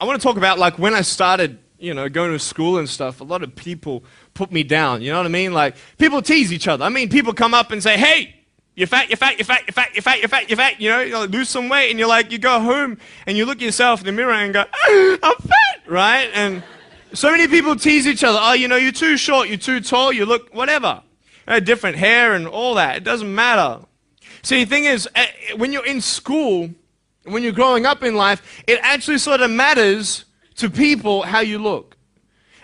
I want to talk about like when I started, going to school and stuff. A lot of people put me down. You know what I mean? Like people tease each other. I mean, people come up and say, "Hey, you're fat, you're fat, you're fat, you're fat, you're fat, you're fat, you're fat." You like, lose some weight, and you're like, you go home and you look at yourself in the mirror and go, "I'm fat," right? And so many people tease each other. Oh, you're too short, you're too tall, you look whatever. Different hair and all that. It doesn't matter. See, the thing is, when you're in school, when you're growing up in life, it actually sort of matters to people how you look.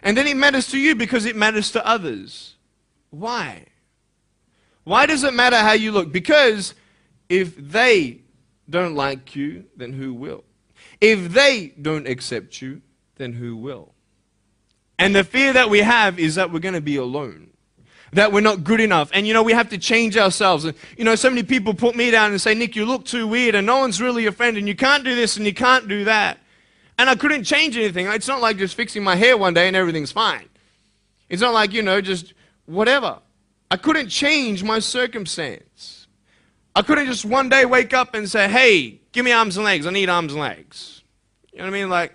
And then it matters to you because it matters to others. Why? Why does it matter how you look? Because if they don't like you, then who will? If they don't accept you, then who will? And the fear that we have is that we're going to be alone, that we're not good enough. And we have to change ourselves. And so many people put me down and say, "Nick, you look too weird and no one's really your friend and you can't do this and you can't do that." And I couldn't change anything. It's not like just fixing my hair one day and everything's fine. It's not like, just whatever. I couldn't change my circumstance. I couldn't just one day wake up and say, "Hey, give me arms and legs. I need arms and legs." You know what I mean? Like,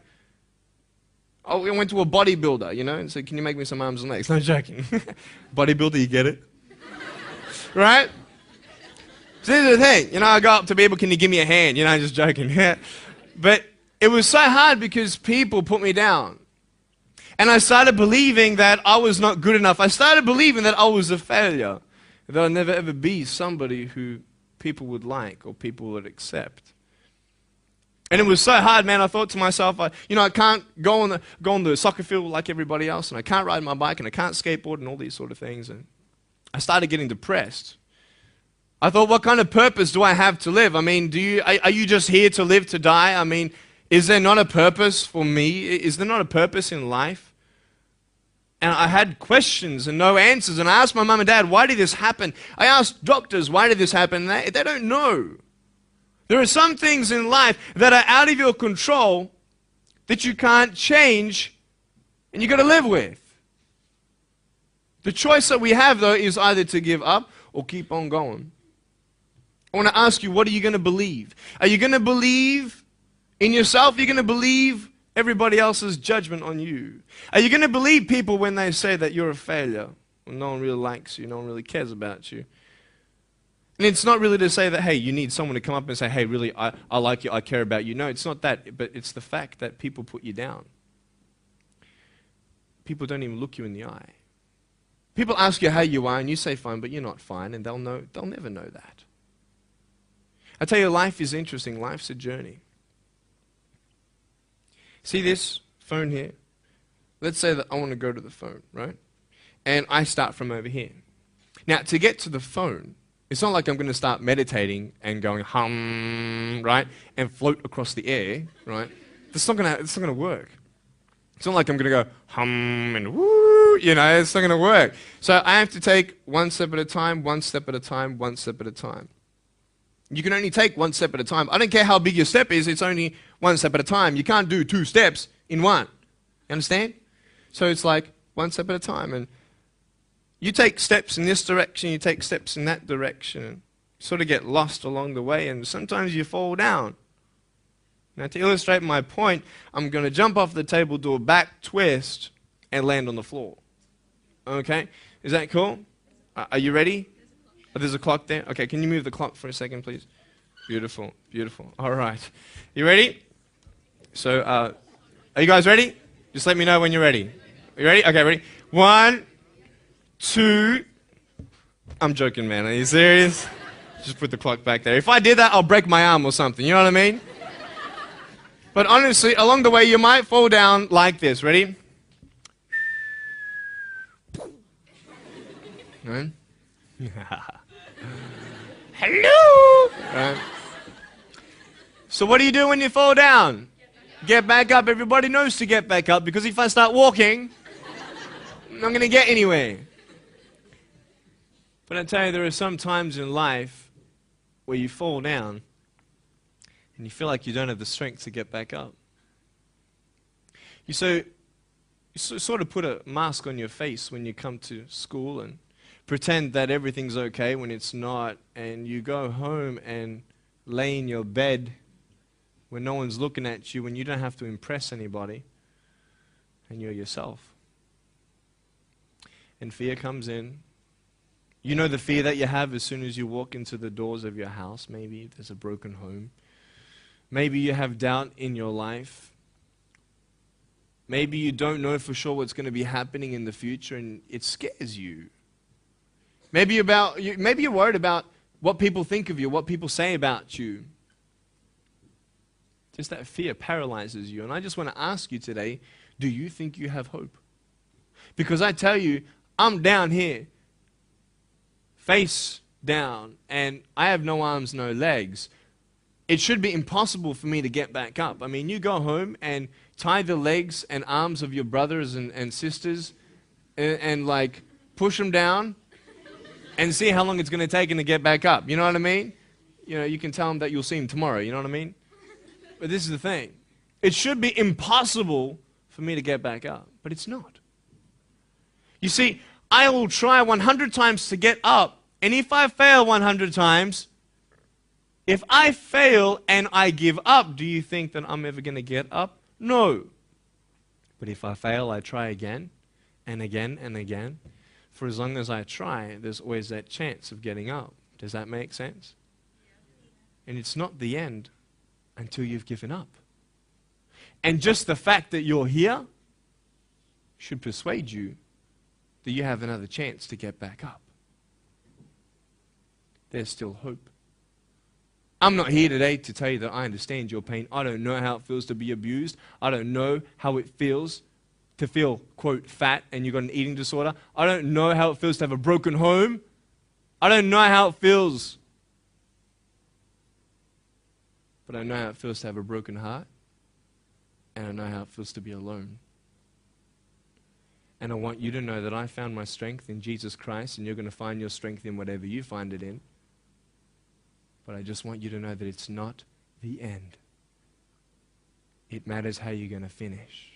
I went to a bodybuilder, and said, "Can you make me some arms and legs?" No joking. Bodybuilder, you get it? Right? So this is the thing. I go up to people, "Can you give me a hand?" Just joking. But it was so hard because people put me down. And I started believing that I was not good enough. I started believing that I was a failure. That I'd never ever be somebody who people would like or people would accept. And it was so hard, man. I thought to myself, I can't go on the soccer field like everybody else, and I can't ride my bike, and I can't skateboard, and all these sort of things. And I started getting depressed. I thought, what kind of purpose do I have to live? I mean, are you just here to live to die? I mean, is there not a purpose for me? Is there not a purpose in life? And I had questions and no answers. And I asked my mum and dad, "Why did this happen?" I asked doctors, "Why did this happen?" And they don't know. There are some things in life that are out of your control that you can't change and you've got to live with. The choice that we have, though, is either to give up or keep on going. I want to ask you, what are you going to believe? Are you going to believe in yourself? Are you going to believe everybody else's judgment on you? Are you going to believe people when they say that you're a failure? Well, no one really likes you, no one really cares about you. And it's not really to say that, hey, you need someone to come up and say, "Hey, really, I like you, I care about you." No, it's not that, but it's the fact that people put you down. People don't even look you in the eye. People ask you how you are, and you say fine, but you're not fine, and they'll never know that. I tell you, life is interesting. Life's a journey. See this phone here? Let's say that I want to go to the phone, right? And I start from over here. Now, to get to the phone, it's not like I'm going to start meditating and going hum, right, and float across the air, right? It's not going to work. It's not like I'm going to go hum and woo, it's not going to work. So I have to take one step at a time, one step at a time, one step at a time. You can only take one step at a time. I don't care how big your step is, it's only one step at a time. You can't do 2 steps in one. You understand? So it's like one step at a time. And you take steps in this direction, you take steps in that direction, and sort of get lost along the way, and sometimes you fall down. Now, to illustrate my point, I'm going to jump off the table, do a back twist, and land on the floor. Okay? Is that cool? Are you ready? Oh, there's a clock there? Okay, can you move the clock for a second, please? Beautiful, beautiful. All right. You ready? So, are you guys ready? Just let me know when you're ready. Are you ready? Okay, ready? 1, 2. I'm joking, man. Are you serious? Just put the clock back there. If I did that, I'll break my arm or something. You know what I mean? But honestly, along the way, you might fall down like this. Ready? Right? Hello! Right. So what do you do when you fall down? Get back up. Everybody knows to get back up, because if I start walking, I'm not going to get anywhere. But I tell you, there are some times in life where you fall down and you feel like you don't have the strength to get back up. You sort of put a mask on your face when you come to school and pretend that everything's okay when it's not, and you go home and lay in your bed when no one's looking at you, when you don't have to impress anybody, and you're yourself. And fear comes in. You know the fear that you have as soon as you walk into the doors of your house. Maybe there's a broken home. Maybe you have doubt in your life. Maybe you don't know for sure what's going to be happening in the future, and it scares you. Maybe you're worried about what people think of you, what people say about you. Just that fear paralyzes you. And I just want to ask you today, do you think you have hope? Because I tell you, I'm down here, face down, and I have no arms, no legs. It should be impossible for me to get back up. I mean, you go home and tie the legs and arms of your brothers and sisters and like push them down and see how long it's going to take them to get back up. You know what I mean? You know, you can tell them that you'll see them tomorrow. You know what I mean? But this is the thing. It should be impossible for me to get back up, but it's not. You see, I will try 100 times to get up, and if I fail 100 times, if I fail and I give up, do you think that I'm ever going to get up? No. But if I fail, I try again and again and again. For as long as I try, there's always that chance of getting up. Does that make sense? And it's not the end until you've given up. And just the fact that you're here should persuade you that you have another chance to get back up. There's still hope. I'm not here today to tell you that I understand your pain. I don't know how it feels to be abused. I don't know how it feels to feel, quote, fat and you've got an eating disorder. I don't know how it feels to have a broken home. I don't know how it feels. But I know how it feels to have a broken heart. And I know how it feels to be alone. And I want you to know that I found my strength in Jesus Christ, and you're going to find your strength in whatever you find it in. But I just want you to know that it's not the end. It matters how you're going to finish.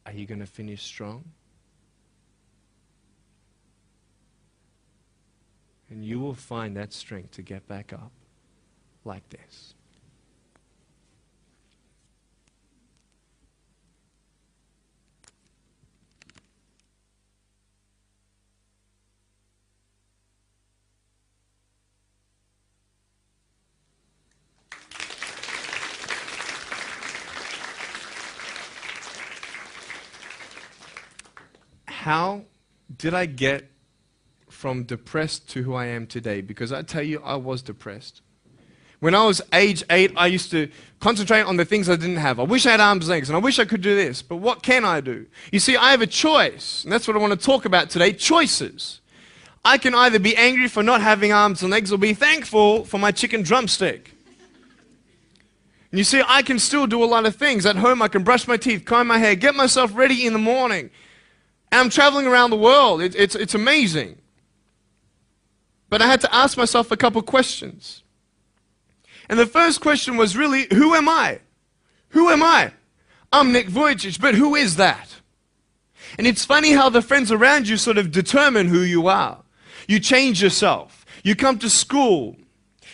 Are you going to finish strong? And you will find that strength to get back up like this. How did I get from depressed to who I am today? Because I tell you, I was depressed. When I was age 8, I used to concentrate on the things I didn't have. I wish I had arms and legs, and I wish I could do this, but what can I do? You see, I have a choice, and that's what I want to talk about today, choices. I can either be angry for not having arms and legs or be thankful for my chicken drumstick. And you see, I can still do a lot of things. At home, I can brush my teeth, comb my hair, get myself ready in the morning. And I'm traveling around the world. It's amazing. But I had to ask myself a couple questions. And the first question was really, who am I? Who am I? I'm Nick Vujicic, but who is that? And it's funny how the friends around you sort of determine who you are. You change yourself. You come to school.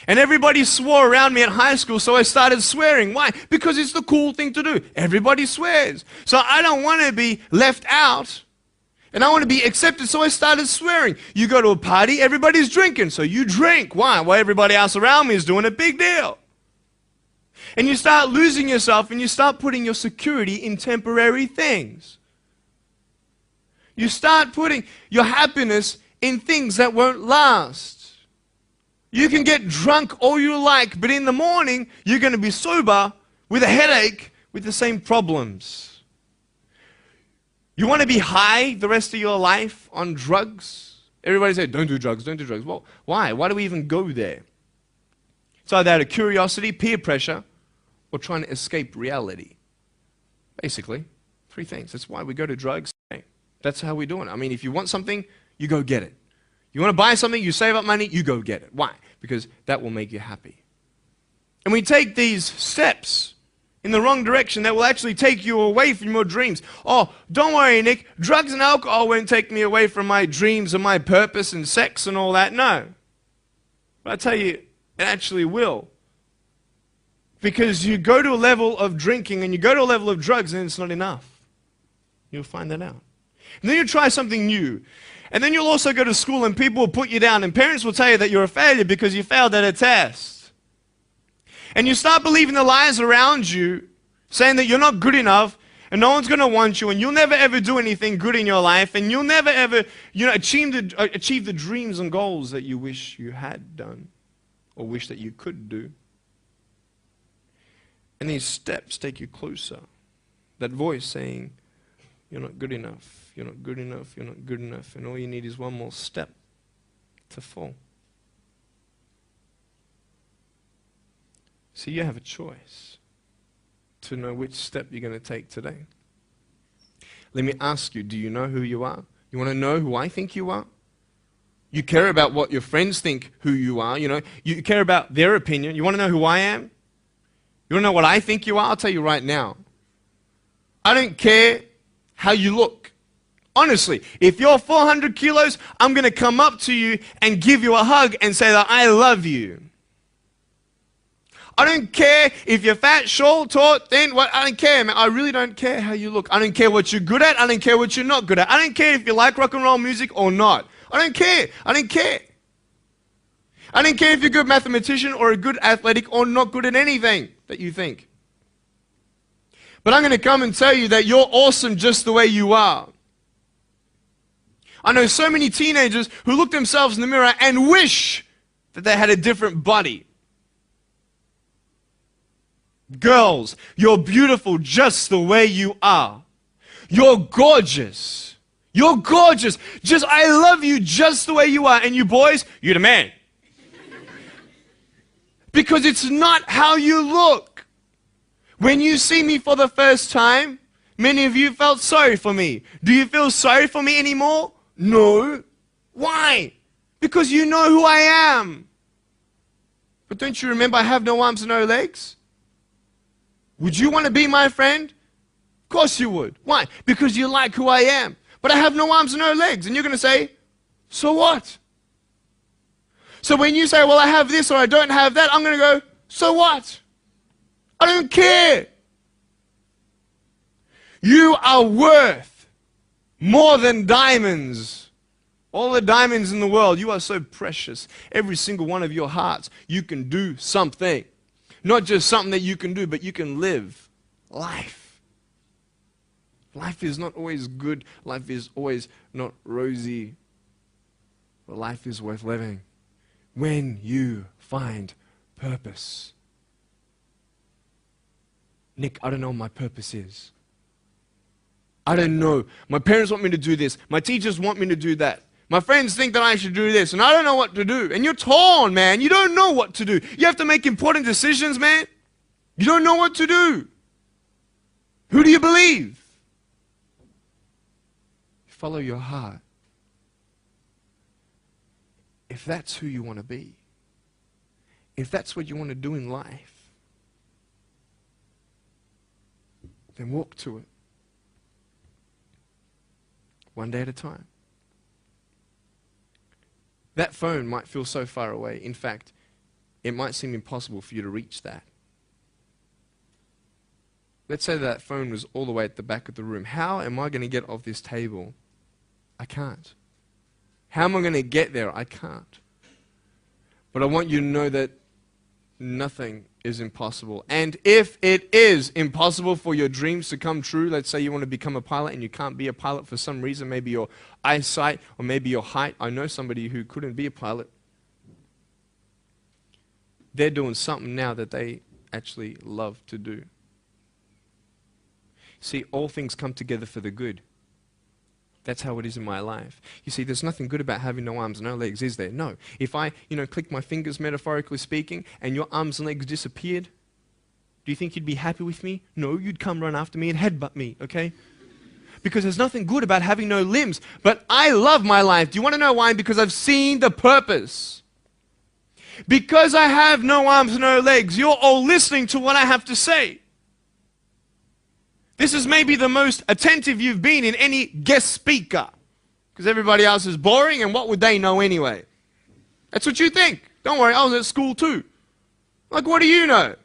And everybody swore around me at high school, so I started swearing. Why? Because it's the cool thing to do. Everybody swears. So I don't want to be left out. And I want to be accepted, so I started swearing. You go to a party, everybody's drinking, so you drink. Why? Well, everybody else around me is doing a big deal. And you start losing yourself, and you start putting your security in temporary things. You start putting your happiness in things that won't last. You can get drunk all you like, but in the morning, you're going to be sober with a headache with the same problems. You want to be high the rest of your life on drugs? Everybody says, don't do drugs, don't do drugs. Well, why? Why do we even go there? It's either out of curiosity, peer pressure, or trying to escape reality. Basically, 3 things. That's why we go to drugs. That's how we're doing it. I mean, if you want something, you go get it. You want to buy something, you save up money, you go get it. Why? Because that will make you happy. And we take these steps in the wrong direction that will actually take you away from your dreams. Oh, don't worry, Nick. Drugs and alcohol won't take me away from my dreams and my purpose and sex and all that. No. But I tell you, it actually will. Because you go to a level of drinking and you go to a level of drugs and it's not enough. You'll find that out. And then you try something new. And then you'll also go to school and people will put you down and parents will tell you that you're a failure because you failed at a test. And you start believing the lies around you saying that you're not good enough and no one's going to want you and you'll never ever do anything good in your life and you'll never ever achieve the dreams and goals that you wish you had done or wish that you could do. And these steps take you closer. That voice saying, you're not good enough, you're not good enough, you're not good enough. And all you need is one more step to fall. See, you have a choice to know which step you're going to take today. Let me ask you, do you know who you are? You want to know who I think you are? You care about what your friends think who you are, You care about their opinion. You want to know who I am? You want to know what I think you are? I'll tell you right now. I don't care how you look. Honestly, if you're 400 kilos, I'm going to come up to you and give you a hug and say that I love you. I don't care if you're fat, short, tall, thin, I don't care, man. I really don't care how you look. I don't care what you're good at. I don't care what you're not good at. I don't care if you like rock and roll music or not. I don't care. I don't care. I don't care if you're a good mathematician or a good athletic or not good at anything that you think. But I'm going to come and tell you that you're awesome just the way you are. I know so many teenagers who look themselves in the mirror and wish that they had a different body. Girls, you're beautiful just the way you are. You're gorgeous. You're gorgeous. I love you just the way you are. And you boys, you're the man. Because it's not how you look. When you see me for the first time, many of you felt sorry for me. Do you feel sorry for me anymore? No. Why? Because you know who I am. But don't you remember I have no arms and no legs? Would you want to be my friend? Of course you would. Why? Because you like who I am. But I have no arms and no legs. And you're going to say, so what? So when you say, well, I have this or I don't have that, I'm going to go, so what? I don't care. You are worth more than diamonds. All the diamonds in the world, you are so precious. Every single one of your hearts, you can do something. Not just something that you can do, but you can live life. Life is not always good. Life is always not rosy. But life is worth living when you find purpose. Nick, I don't know what my purpose is. I don't know. My parents want me to do this. My teachers want me to do that. My friends think that I should do this, and I don't know what to do. And you're torn, man. You don't know what to do. You have to make important decisions, man. You don't know what to do. Who do you believe? Follow your heart. If that's who you want to be, if that's what you want to do in life, then walk to it. One day at a time. That phone might feel so far away. In fact, it might seem impossible for you to reach that. Let's say that phone was all the way at the back of the room. How am I going to get off this table? I can't. How am I going to get there? I can't. But I want you to know that nothing is impossible. And if it is impossible for your dreams to come true, let's say you want to become a pilot and you can't be a pilot for some reason, maybe your eyesight or maybe your height. I know somebody who couldn't be a pilot. They're doing something now that they actually love to do. See, all things come together for the good. That's how it is in my life. You see, there's nothing good about having no arms, no legs, is there? No. If I, click my fingers, metaphorically speaking, and your arms and legs disappeared, do you think you'd be happy with me? No, you'd come run after me and headbutt me, okay? Because there's nothing good about having no limbs. But I love my life. Do you want to know why? Because I've seen the purpose. Because I have no arms, no legs, you're all listening to what I have to say. This is maybe the most attentive you've been in any guest speaker. Because everybody else is boring, and what would they know anyway? That's what you think. Don't worry, I was at school too. Like, what do you know?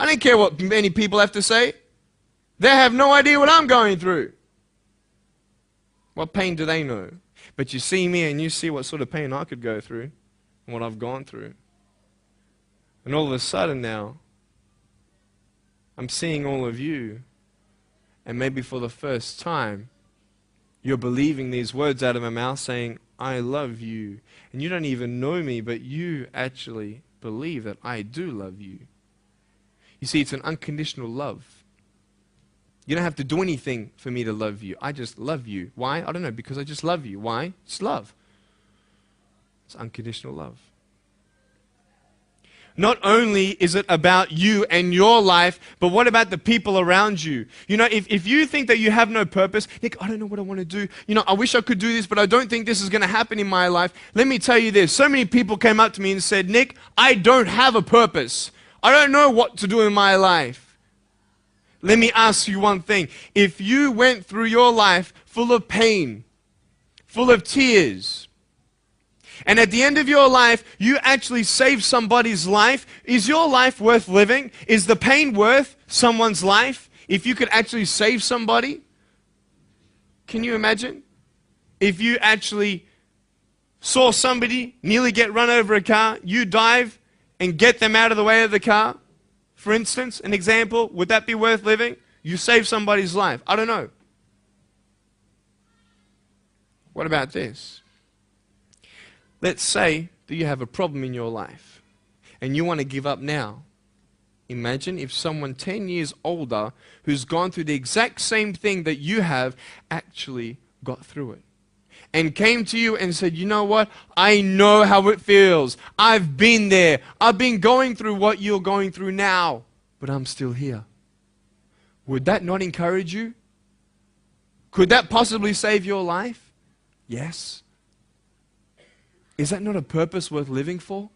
I don't care what many people have to say. They have no idea what I'm going through. What pain do they know? But you see me and you see what sort of pain I could go through and what I've gone through. And all of a sudden now, I'm seeing all of you, and maybe for the first time, you're believing these words out of my mouth saying, I love you. And you don't even know me, but you actually believe that I do love you. You see, it's an unconditional love. You don't have to do anything for me to love you. I just love you. Why? I don't know, because I just love you. Why? It's love. It's unconditional love. Not only is it about you and your life, but what about the people around you? You know, if you think that you have no purpose, Nick, I don't know what I want to do. You know, I wish I could do this, but I don't think this is going to happen in my life. Let me tell you this. So many people came up to me and said, Nick, I don't have a purpose. I don't know what to do in my life. Let me ask you one thing. If you went through your life full of pain, full of tears, and at the end of your life, you actually saved somebody's life, is your life worth living? Is the pain worth someone's life? If you could actually save somebody? Can you imagine? If you actually saw somebody nearly get run over a car, you dive and get them out of the way of the car, for instance, an example, would that be worth living? You save somebody's life. I don't know. What about this? Let's say that you have a problem in your life and you want to give up now. Imagine if someone 10 years older who's gone through the exact same thing that you have actually got through it and came to you and said, you know what? I know how it feels. I've been there. I've been going through what you're going through now, but I'm still here. Would that not encourage you? Could that possibly save your life? Yes. Is that not a purpose worth living for?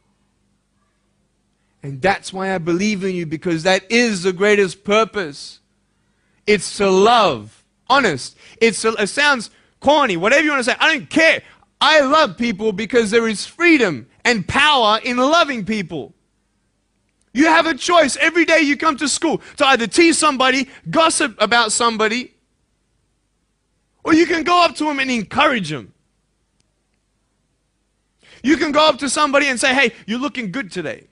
And that's why I believe in you, because that is the greatest purpose. It's to love. Honest. It sounds corny, whatever you want to say. I don't care. I love people because there is freedom and power in loving people. You have a choice every day you come to school to either tease somebody, gossip about somebody, or you can go up to them and encourage them. You can go up to somebody and say, hey, you're looking good today.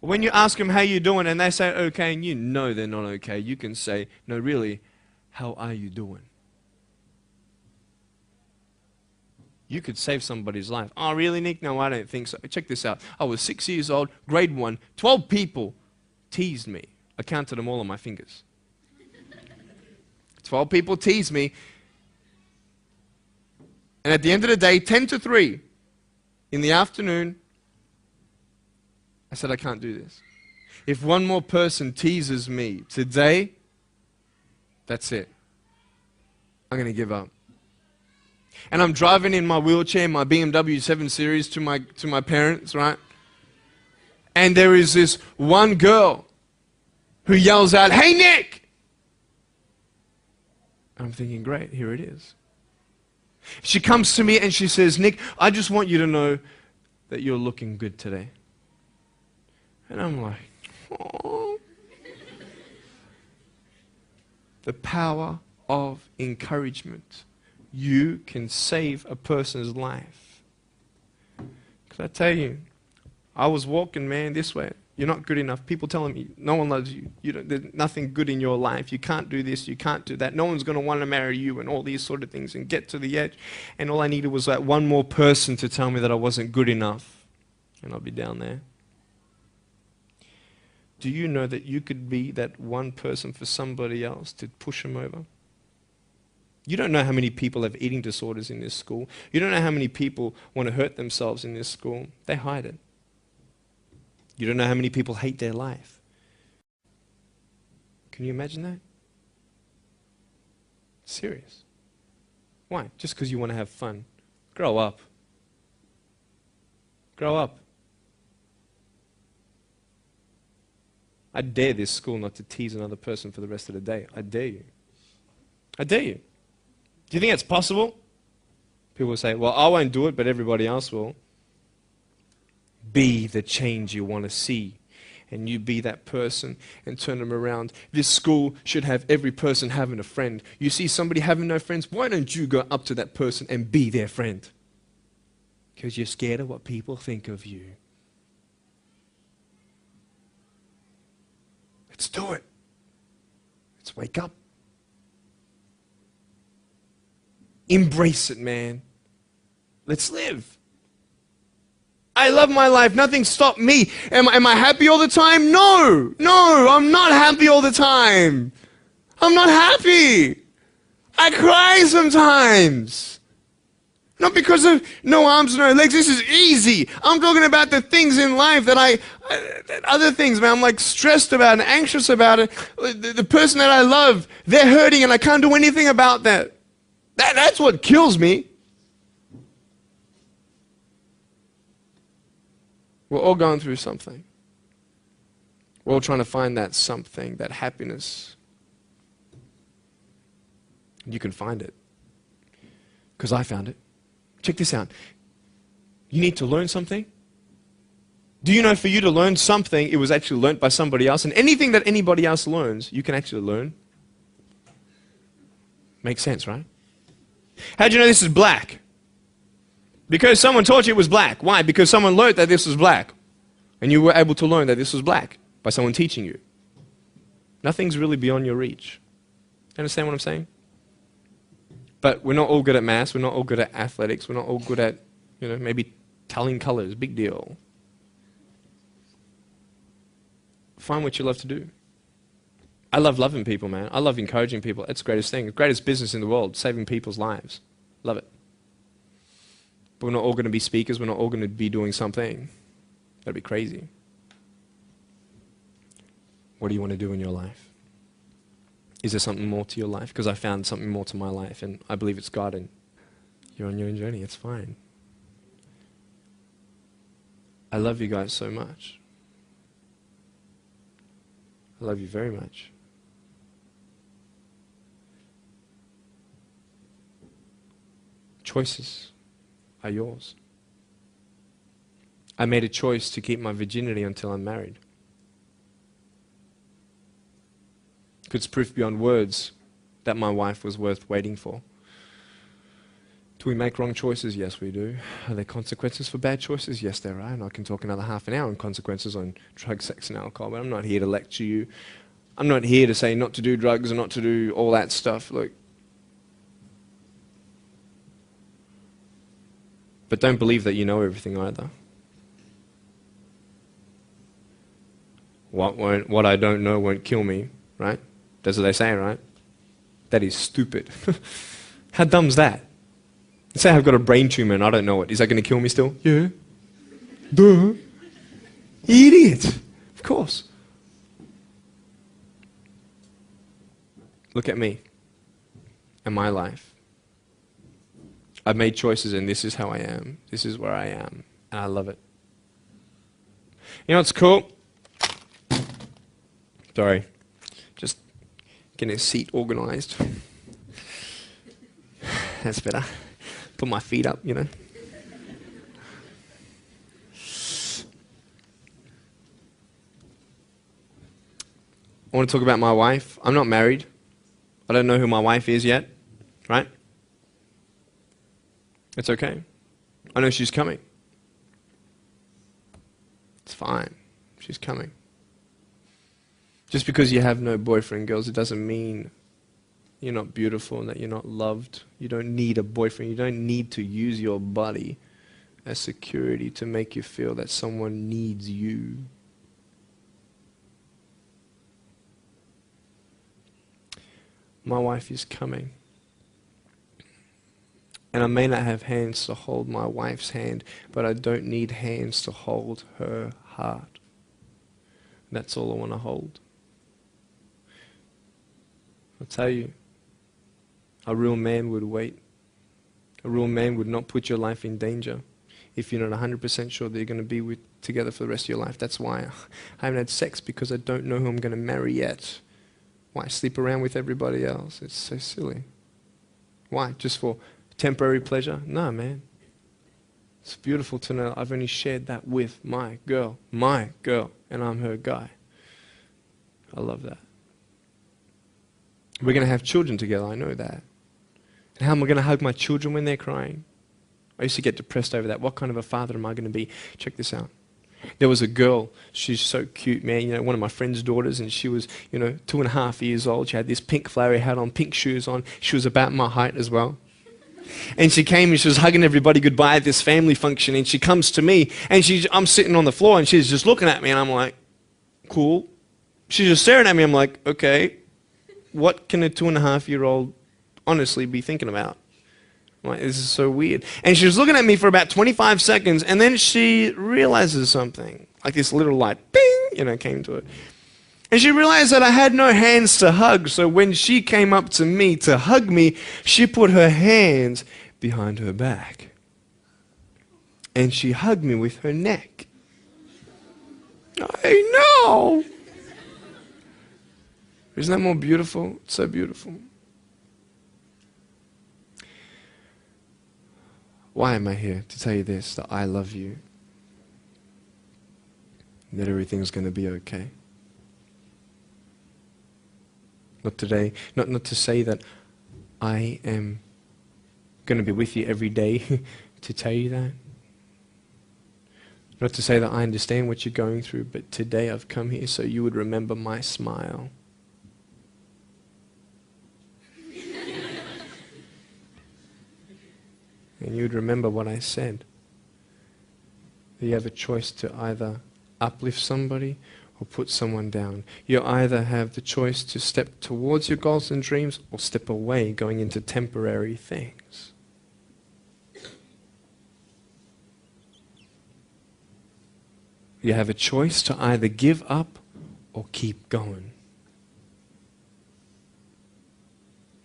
When you ask them how you're doing and they say okay and you know they're not okay, you can say, no, really, how are you doing? You could save somebody's life. Oh, really, Nick? No, I don't think so. Check this out. I was 6 years old, grade 1. 12 people teased me. I counted them all on my fingers. 12 people teased me. And at the end of the day, 10 to 3 in the afternoon, I said, I can't do this. If one more person teases me today, that's it. I'm going to give up. And I'm driving in my wheelchair, my BMW 7 Series to my parents, right? And there is this one girl who yells out, hey, Nick! I'm thinking, great, here it is. She comes to me and she says, Nick, I just want you to know that you're looking good today. And I'm like, oh. The power of encouragement. You can save a person's life. Can I tell you, I was walking, man, this way. You're not good enough. People telling me, no one loves you. There's nothing good in your life. You can't do this. You can't do that. No one's going to want to marry you and all these sort of things and get to the edge. And all I needed was that one more person to tell me that I wasn't good enough. And I'll be down there. Do you know that you could be that one person for somebody else to push them over? You don't know how many people have eating disorders in this school. You don't know how many people want to hurt themselves in this school. They hide it. You don't know how many people hate their life. Can you imagine that? Serious. Why? Just because you want to have fun. Grow up. Grow up. I dare this school not to tease another person for the rest of the day. I dare you. I dare you. Do you think it's possible? People will say, well, I won't do it, but everybody else will. Be the change you want to see. and you be that person and turn them around. This school should have every person having a friend. You see somebody having no friends, why don't you go up to that person and be their friend? Because you're scared of what people think of you. Let's do it. Let's wake up. Embrace it, man. Let's live. I love my life. Nothing stopped me. Am I happy all the time? No. No, I'm not happy all the time. I'm not happy. I cry sometimes. Not because of no arms, no legs. This is easy. I'm talking about the things in life that other things, man, I'm like stressed about and anxious about it. The person that I love, they're hurting and I can't do anything about that. That's what kills me. We're all going through something. We're all trying to find that something, that happiness. You can find it. Because I found it. Check this out. You need to learn something. Do you know for you to learn something, it was actually learnt by somebody else? And anything that anybody else learns, you can actually learn. Makes sense, right? How do you know this is black? Because someone taught you it was black. Why? Because someone learned that this was black. And you were able to learn that this was black by someone teaching you. Nothing's really beyond your reach. Understand what I'm saying? But we're not all good at maths. We're not all good at athletics. We're not all good at, maybe telling colors. Big deal. Find what you love to do. I love loving people, man. I love encouraging people. It's the greatest thing. The greatest business in the world, saving people's lives. Love it. But we're not all going to be speakers. We're not all going to be doing something. That'd be crazy. What do you want to do in your life? Is there something more to your life? Because I found something more to my life, and I believe it's God, and you're on your own journey. It's fine. I love you guys so much. I love you very much. Choices are yours. I made a choice to keep my virginity until I'm married. It's proof beyond words that my wife was worth waiting for. Do we make wrong choices? Yes, we do. Are there consequences for bad choices? Yes, there are. And I can talk another half an hour on consequences on drugs, sex, and alcohol, but I'm not here to lecture you. I'm not here to say not to do drugs and not to do all that stuff. Look. But don't believe that you know everything either. What I don't know won't kill me, right? That's what they say, right? That is stupid. How dumb's that? Let's say I've got a brain tumor and I don't know it. Is that going to kill me still? Yeah. Duh. Idiot. Of course. Look at me and my life. I've made choices and this is how I am. This is where I am. And I love it. You know what's cool? Sorry. Just getting a seat organized. That's better. Put my feet up, I want to talk about my wife. I'm not married. I don't know who my wife is yet, right? It's okay. I know she's coming. It's fine. She's coming. Just because you have no boyfriend, girls, it doesn't mean you're not beautiful and that you're not loved. You don't need a boyfriend. You don't need to use your body as security to make you feel that someone needs you. My wife is coming. And I may not have hands to hold my wife's hand, but I don't need hands to hold her heart. That's all I want to hold. I'll tell you, a real man would wait. A real man would not put your life in danger if you're not 100% sure that you're going to be together for the rest of your life. That's why I haven't had sex, because I don't know who I'm going to marry yet. Why sleep around with everybody else? It's so silly. Why? Just for temporary pleasure? No, man. It's beautiful to know I've only shared that with my girl, and I'm her guy. I love that. We're going to have children together, I know that. And how am I going to hug my children when they're crying? I used to get depressed over that. What kind of a father am I going to be? Check this out. There was a girl, she's so cute, man, one of my friend's daughters, and she was, 2.5 years old. She had this pink flowery hat on, pink shoes on. She was about my height as well. And she came and she was hugging everybody goodbye at this family function, and she comes to me, and I'm sitting on the floor, and she's just looking at me, and I'm like, cool. She's just staring at me. I'm like, okay, what can a 2.5-year-old honestly be thinking about? I'm like, this is so weird. And she was looking at me for about 25 seconds, and then she realizes something. Like this little light, bing, came to it. And she realized that I had no hands to hug, so when she came up to me to hug me, she put her hands behind her back. And she hugged me with her neck. I know! Isn't that more beautiful? It's so beautiful. Why am I here? To tell you this, that I love you. That everything's going to be okay. Not today, not to say that I am going to be with you every day to tell you that. Not to say that I understand what you're going through, but today I've come here so you would remember my smile. And you would remember what I said. That you have a choice to either uplift somebody or put someone down. You either have the choice to step towards your goals and dreams or step away, going into temporary things. You have a choice to either give up or keep going.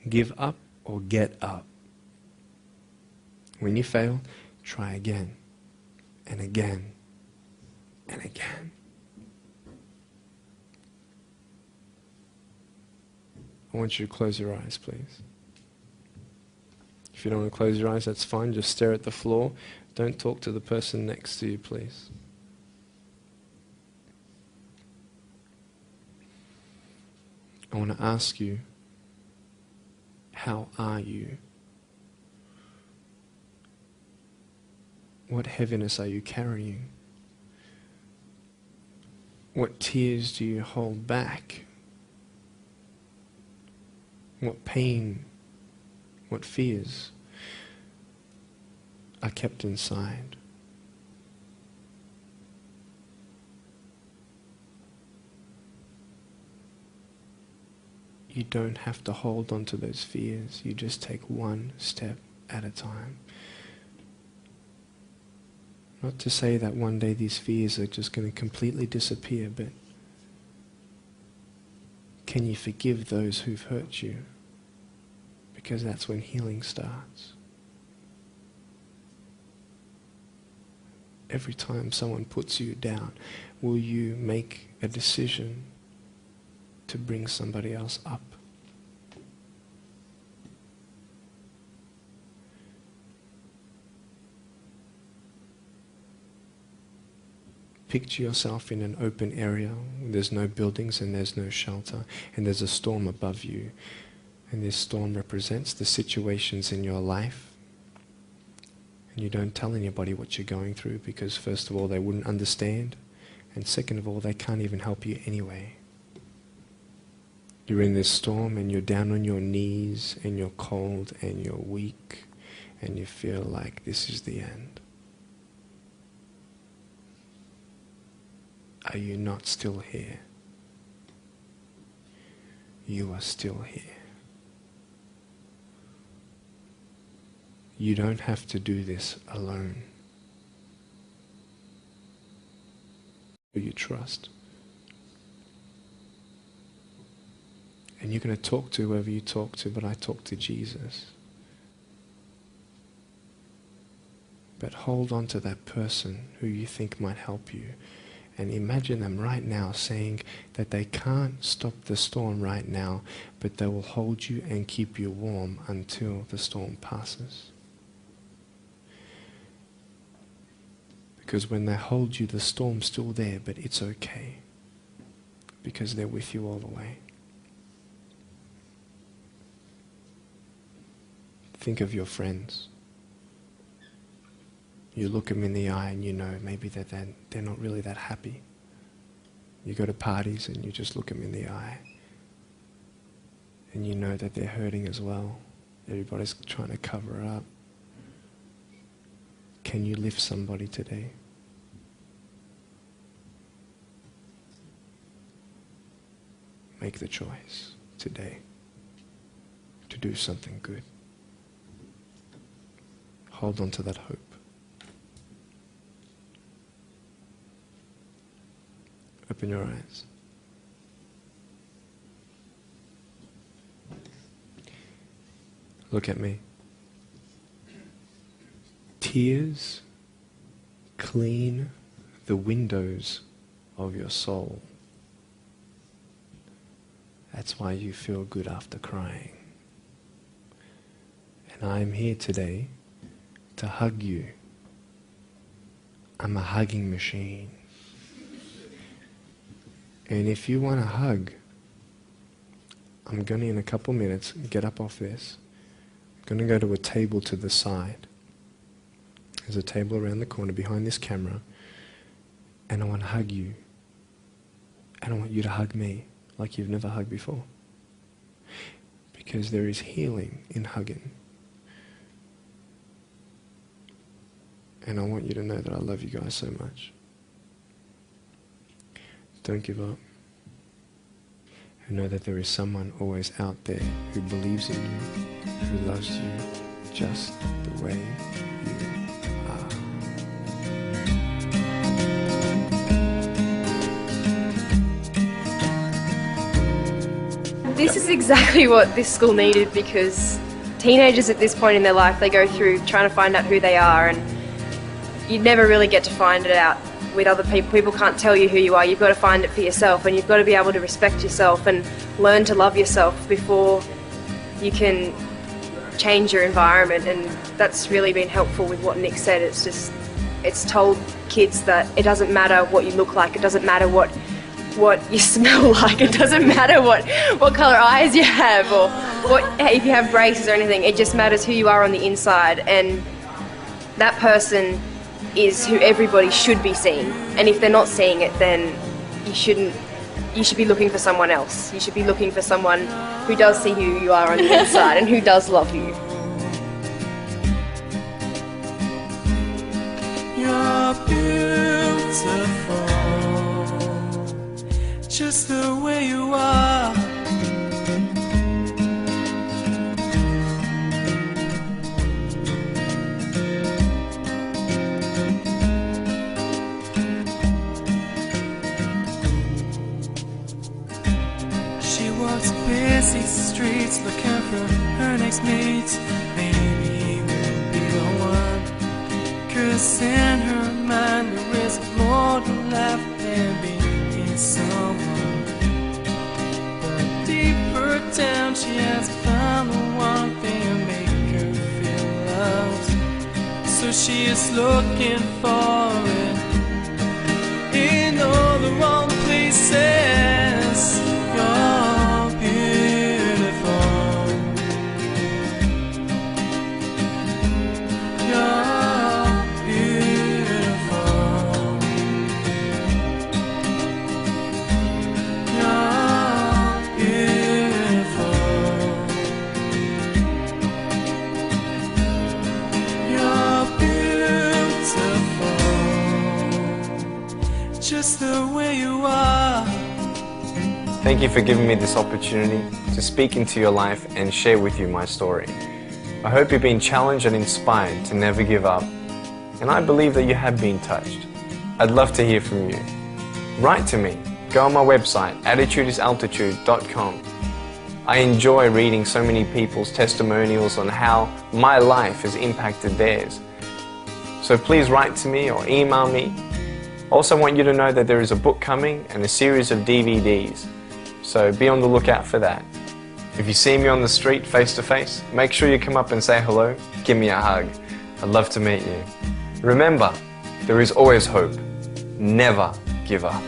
Give up or get up. When you fail, try again and again and again. I want you to close your eyes, please. If you don't want to close your eyes, that's fine. Just stare at the floor. Don't talk to the person next to you, please. I want to ask you, how are you? What heaviness are you carrying? What tears do you hold back? What pain, what fears are kept inside? You don't have to hold on to those fears. You just take one step at a time. Not to say that one day these fears are just going to completely disappear, but can you forgive those who've hurt you? Because that's when healing starts. Every time someone puts you down, will you make a decision to bring somebody else up? Picture yourself in an open area. There's no buildings and there's no shelter, and there's a storm above you. And this storm represents the situations in your life. And you don't tell anybody what you're going through because first of all, they wouldn't understand. And second of all, they can't even help you anyway. You're in this storm and you're down on your knees and you're cold and you're weak and you feel like this is the end. Are you not still here? You are still here. You don't have to do this alone. You trust. And you're going to talk to whoever you talk to, but I talk to Jesus. But hold on to that person who you think might help you. And imagine them right now saying that they can't stop the storm right now, but they will hold you and keep you warm until the storm passes. Because when they hold you, the storm's still there, but it's okay. Because they're with you all the way. Think of your friends. You look them in the eye and you know maybe that they're not really that happy. You go to parties and you just look them in the eye. And you know that they're hurting as well. Everybody's trying to cover it up. Can you lift somebody today? Make the choice today to do something good. Hold on to that hope. Open your eyes. Look at me. Tears clean the windows of your soul. That's why you feel good after crying. And I'm here today to hug you. I'm a hugging machine. And if you want a hug, I'm going to, in a couple minutes, get up off this. I'm going to go to a table to the side. There's a table around the corner behind this camera. And I want to hug you. And I want you to hug me like you've never hugged before. Because there is healing in hugging. And I want you to know that I love you guys so much. Don't give up. And know that there is someone always out there who believes in you, who loves you just the way you are. This is exactly what this school needed, because teenagers at this point in their life, they go through trying to find out who they are, and you never really get to find it out with other people. People can't tell you who you are. You've got to find it for yourself, and you've got to be able to respect yourself and learn to love yourself before you can change your environment. And that's really been helpful with what Nick said. It's told kids that it doesn't matter what you look like, it doesn't matter what you smell like, it doesn't matter what colour eyes you have or if you have braces or anything. It just matters who you are on the inside, and that person is who everybody should be seeing. And if they're not seeing it, then you should be looking for someone else. You should be looking for someone who does see who you are on the inside and who does love you. You're beautiful, just the way you are. She walks busy streets looking for her next mate. Maybe he will be the one. 'Cause in her mind there is more to life than being someone. But deeper down she has found the one thing to make her feel loved. So she is looking for it in all the wrong places. You're beautiful. You're beautiful. You're beautiful. You're beautiful, just the way you are. Thank you for giving me this opportunity to speak into your life and share with you my story. I hope you've been challenged and inspired to never give up, and I believe that you have been touched. I'd love to hear from you. Write to me. Go on my website, attitudesaltitude.com. I enjoy reading so many people's testimonials on how my life has impacted theirs. So please write to me or email me. Also want you to know that there is a book coming and a series of DVDs. So be on the lookout for that. If you see me on the street face to face, make sure you come up and say hello, give me a hug. I'd love to meet you. Remember, There is always hope. Never give up.